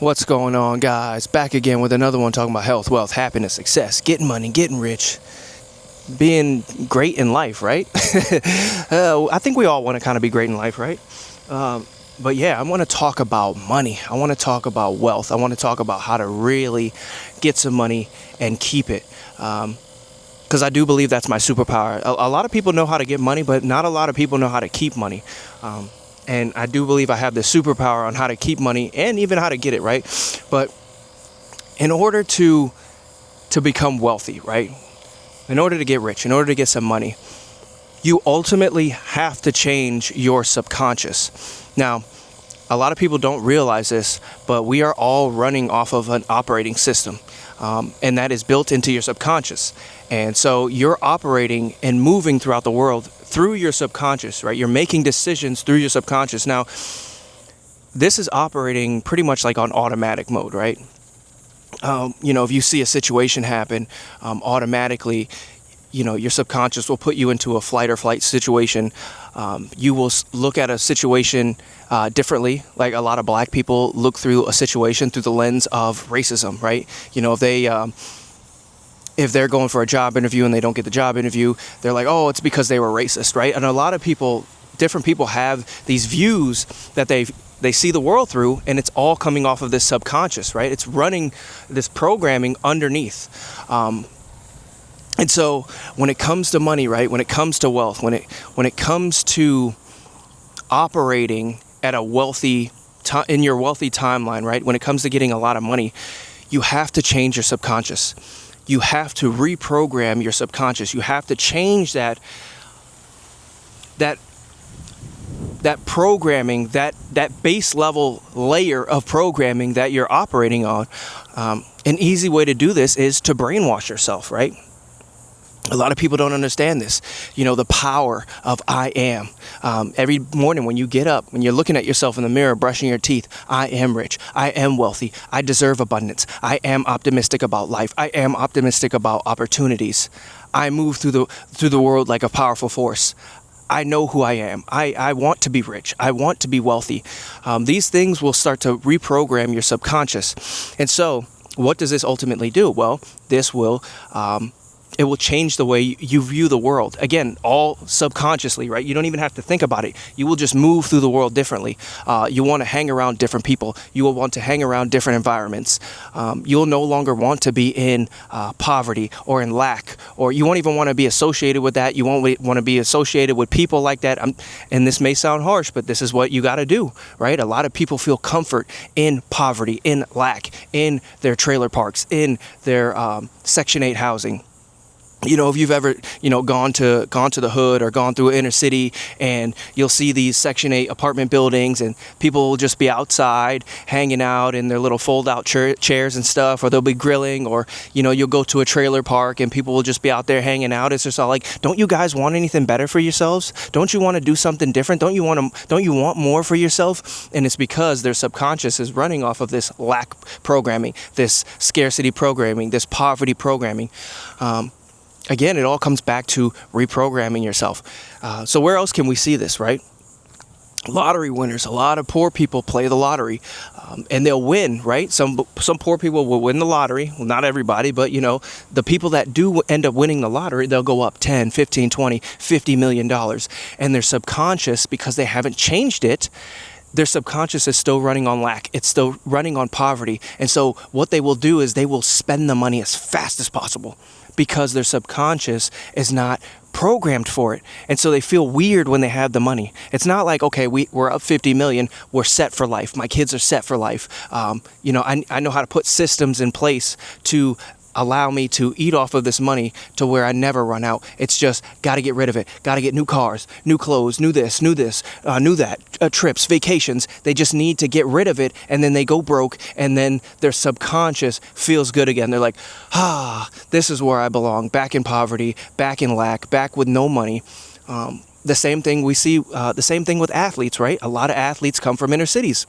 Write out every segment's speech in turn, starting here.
What's going on, guys? Back again with another one talking about health, wealth, happiness, success, getting money, getting rich, being great in life, right? I think we all want to kind of be great in life, right? But yeah, I want to talk about money. I want to talk about wealth. I want to talk about how to really get some money and keep it. Because I do believe that's my superpower. A lot of people know how to get money, but not a lot of people know how to keep money. And I do believe I have the superpower on how to keep money and even how to get it, right? But in order to become wealthy, right? In order to get rich, in order to get some money, you ultimately have to change your subconscious. Now, a lot of people don't realize this, but we are all running off of an operating system. And that is built into your subconscious. And so you're operating and moving throughout the world through your subconscious, right? You're making decisions through your subconscious. Now, this is operating pretty much like on automatic mode, right? If you see a situation happen, automatically, your subconscious will put you into a flight or flight situation. You will look at a situation differently. Like a lot of black people look through a situation through the lens of racism, right? If they're going for a job interview and they don't get the job interview, they're like, oh, it's because they were racist, right? And a lot of people, different people have these views that they see the world through, and it's all coming off of this subconscious, right? It's running this programming underneath. And so when it comes to money, right, when it comes to wealth, when it comes to operating at a wealthy in your wealthy timeline, right, when it comes to getting a lot of money, you have to change your subconscious. You have to reprogram your subconscious. You have to change that programming, that base level layer of programming that you're operating on. An easy way to do this is to brainwash yourself, right? A lot of people don't understand this. The power of I am. Every morning when you get up, when you're looking at yourself in the mirror, brushing your teeth, I am rich. I am wealthy. I deserve abundance. I am optimistic about life. I am optimistic about opportunities. I move through the world like a powerful force. I know who I am. I want to be rich. I want to be wealthy. These things will start to reprogram your subconscious. And so what does this ultimately do? Well, this will it will change the way you view the world. Again, all subconsciously, right? You don't even have to think about it. You will just move through the world differently. You want to hang around different people. You will want to hang around different environments. You'll no longer want to be in poverty or in lack, or you won't even want to be associated with that. You won't want to be associated with people like that. And this may sound harsh, but this is what you got to do, right? A lot of people feel comfort in poverty, in lack, in their trailer parks, in their Section 8 housing. If you've ever, gone to the hood or gone through an inner city, and you'll see these Section 8 apartment buildings, and people will just be outside hanging out in their little fold-out chairs and stuff, or they'll be grilling, or, you'll go to a trailer park and people will just be out there hanging out. It's just all like, don't you guys want anything better for yourselves? Don't you want to do something different? Don't you want more for yourself? And it's because their subconscious is running off of this lack programming, this scarcity programming, this poverty programming. Again, it all comes back to reprogramming yourself. So where else can we see this, right? Lottery winners. A lot of poor people play the lottery, and they'll win, right? Some poor people will win the lottery. Well, not everybody, but, the people that do end up winning the lottery, they'll go up 10, 15, 20, $50 million. And their subconscious, because they haven't changed it, their subconscious is still running on lack. It's still running on poverty. And so what they will do is they will spend the money as fast as possible, because their subconscious is not programmed for it. And so they feel weird when they have the money. It's not like, okay, we're up 50 million, we're set for life. My kids are set for life. I know how to put systems in place to allow me to eat off of this money to where I never run out. It's just got to get rid of it. Got to get new cars, new clothes, new this, new that, trips, vacations. They just need to get rid of it, and then they go broke, and then their subconscious feels good again. They're like, this is where I belong, back in poverty, back in lack, back with no money. The same thing we see, the same thing with athletes, right? A lot of athletes come from inner cities.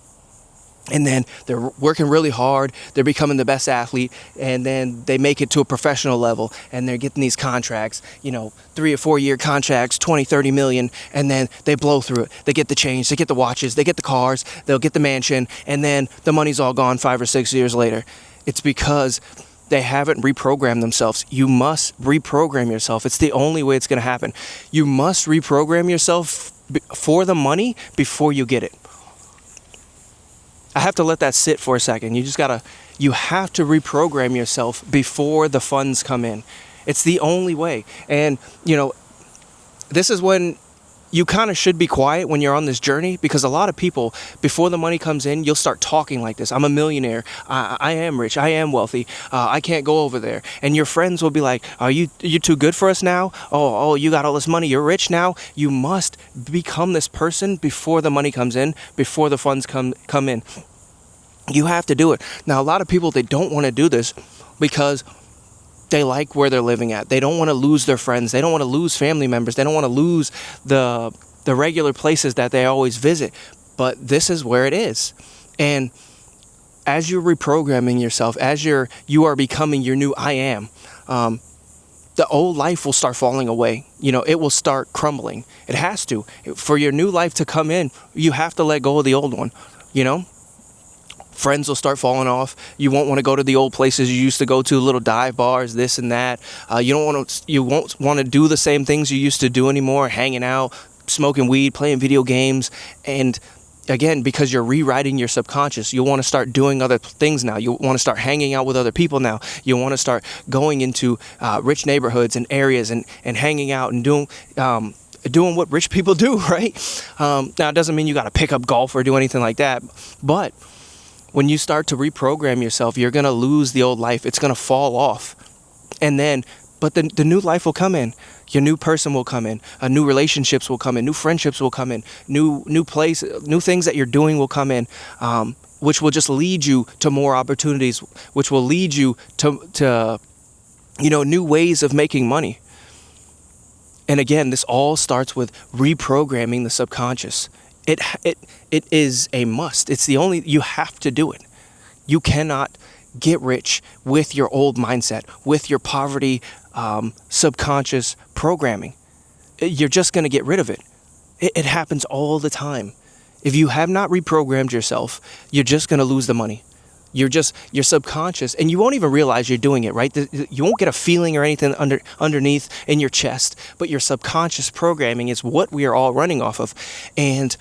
And then they're working really hard, they're becoming the best athlete, and then they make it to a professional level, and they're getting these contracts, 3 or 4 year contracts, 20, 30 million, and then they blow through it. They get the change, they get the watches, they get the cars, they'll get the mansion, and then the money's all gone 5 or 6 years later. It's because they haven't reprogrammed themselves. You must reprogram yourself. It's the only way it's going to happen. You must reprogram yourself for the money before you get it. I have to let that sit for a second. You have to reprogram yourself before the funds come in. It's the only way. And, this is when you kind of should be quiet when you're on this journey, because a lot of people, before the money comes in, you'll start talking like this. I'm a millionaire. I am rich. I am wealthy. I can't go over there. And your friends will be like, are you too good for us now? Oh, you got all this money. You're rich now. You must become this person before the money comes in, before the funds come in. You have to do it. Now, a lot of people, they don't want to do this because they like where they're living at. They don't want to lose their friends. They don't want to lose family members. They don't want to lose the regular places that they always visit. But this is where it is. And as you're reprogramming yourself, as you are becoming your new I am, the old life will start falling away. It will start crumbling. It has to. For your new life to come in, you have to let go of the old one, Friends will start falling off. You won't want to go to the old places you used to go to, little dive bars, this and that. You won't want to do the same things you used to do anymore, hanging out, smoking weed, playing video games. And again, because you're rewriting your subconscious, you'll want to start doing other things now. You want to start hanging out with other people now. You want to start going into rich neighborhoods and areas and hanging out and doing what rich people do, right? Now, it doesn't mean you got to pick up golf or do anything like that, but when you start to reprogram yourself, you're going to lose the old life. It's going to fall off. But the new life will come in. Your new person will come in. New relationships will come in. New friendships will come in. New things that you're doing will come in, which will just lead you to more opportunities, which will lead you to new ways of making money. And again, this all starts with reprogramming the subconscious. It is a must. You have to do it. You cannot get rich with your old mindset, with your poverty subconscious programming. You're just going to get rid of it. It happens all the time. If you have not reprogrammed yourself, you're just going to lose the money. Your subconscious, and you won't even realize you're doing it, right? You won't get a feeling or anything underneath in your chest, but your subconscious programming is what we are all running off of. And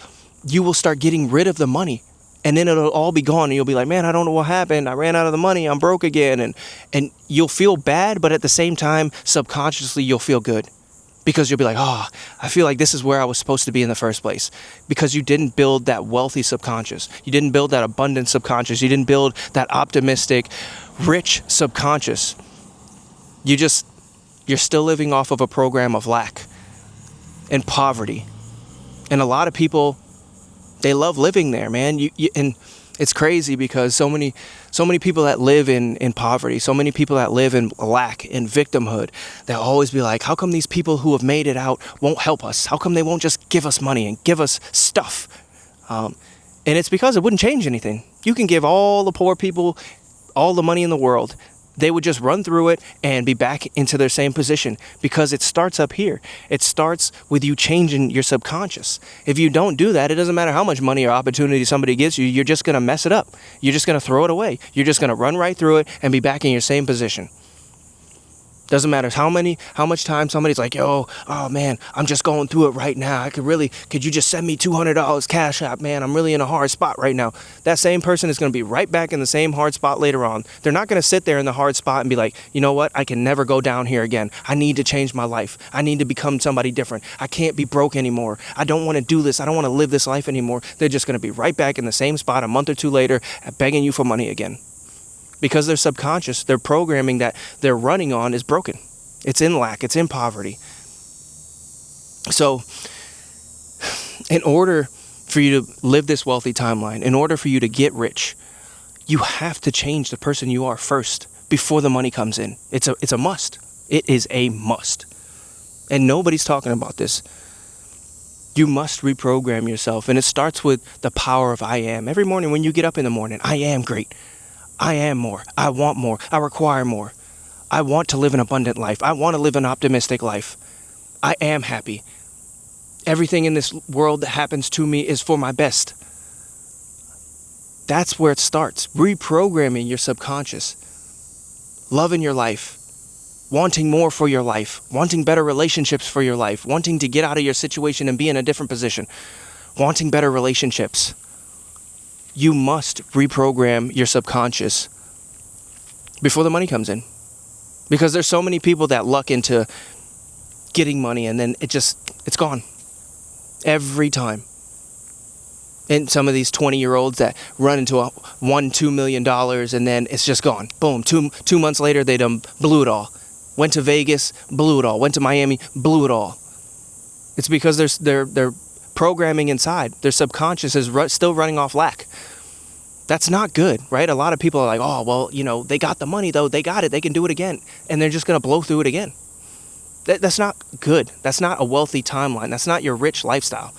you will start getting rid of the money, and then it'll all be gone, and you'll be like, man, I don't know what happened. I ran out of the money. I'm broke again. And you'll feel bad, but at the same time, subconsciously, you'll feel good. Because you'll be like, I feel like this is where I was supposed to be in the first place. Because you didn't build that wealthy subconscious. You didn't build that abundant subconscious. You didn't build that optimistic, rich subconscious. You're still living off of a program of lack and poverty. And a lot of people, they love living there, man. And it's crazy because so many people that live in poverty, so many people that live in lack and victimhood, they'll always be like, how come these people who have made it out won't help us? How come they won't just give us money and give us stuff? And it's because it wouldn't change anything. You can give all the poor people all the money in the world. They would just run through it and be back into their same position, because it starts up here. It starts with you changing your subconscious. If you don't do that, it doesn't matter how much money or opportunity somebody gives you, you're just going to mess it up. You're just going to throw it away. You're just going to run right through it and be back in your same position. Doesn't matter how much time somebody's like, oh man, I'm just going through it right now. Could you just send me $200 cash app, man? I'm really in a hard spot right now. That same person is going to be right back in the same hard spot later on. They're not going to sit there in the hard spot and be like, you know what? I can never go down here again. I need to change my life. I need to become somebody different. I can't be broke anymore. I don't want to do this. I don't want to live this life anymore. They're just going to be right back in the same spot a month or two later, begging you for money again. Because their subconscious, their programming that they're running on is broken. It's in lack. It's in poverty. So, in order for you to live this wealthy timeline, in order for you to get rich, you have to change the person you are first before the money comes in. It's a must. It is a must. And nobody's talking about this. You must reprogram yourself, and it starts with the power of I am. Every morning when you get up in the morning, I am great. I am more. I want more. I require more. I want to live an abundant life. I want to live an optimistic life. I am happy. Everything in this world that happens to me is for my best. That's where it starts. Reprogramming your subconscious. Loving your life. Wanting more for your life. Wanting better relationships for your life. Wanting to get out of your situation and be in a different position. Wanting better relationships. You must reprogram your subconscious before the money comes in. Because there's so many people that luck into getting money and then it's gone. Every time. And some of these 20-year-olds that run into $1-2 million and then it's just gone. Boom. Two months later, they done blew it all. Went to Vegas, blew it all. Went to Miami, blew it all. It's because they're programming inside. Their subconscious is still running off lack. That's not good, right? A lot of people are like, oh, well, they got the money, though. They got it. They can do it again. And they're just going to blow through it again. That's not good. That's not a wealthy timeline. That's not your rich lifestyle.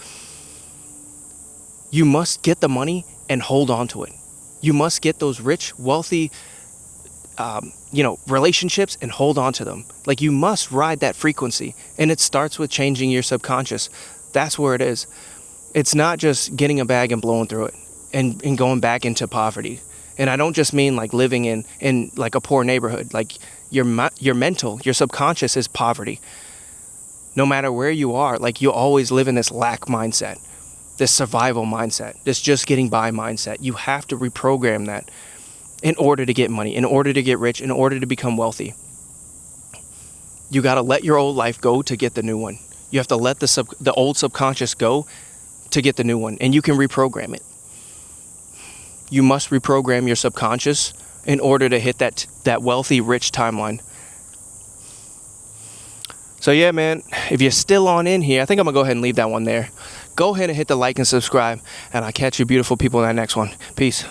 You must get the money and hold on to it. You must get those rich, wealthy, relationships and hold on to them. Like, you must ride that frequency. And it starts with changing your subconscious. That's where it is. It's not just getting a bag and blowing through it and going back into poverty. And I don't just mean like living in like a poor neighborhood. Like your mental, your subconscious is poverty. No matter where you are, like you always live in this lack mindset, this survival mindset, this just getting by mindset. You have to reprogram that in order to get money, in order to get rich, in order to become wealthy. You got to let your old life go to get the new one. You have to let the old subconscious go to get the new one, and you can reprogram it. You must reprogram your subconscious in order to hit that wealthy, rich timeline. So yeah, man, if you're still on in here, I think I'm going to go ahead and leave that one there. Go ahead and hit the like and subscribe, and I'll catch you beautiful people in that next one. Peace.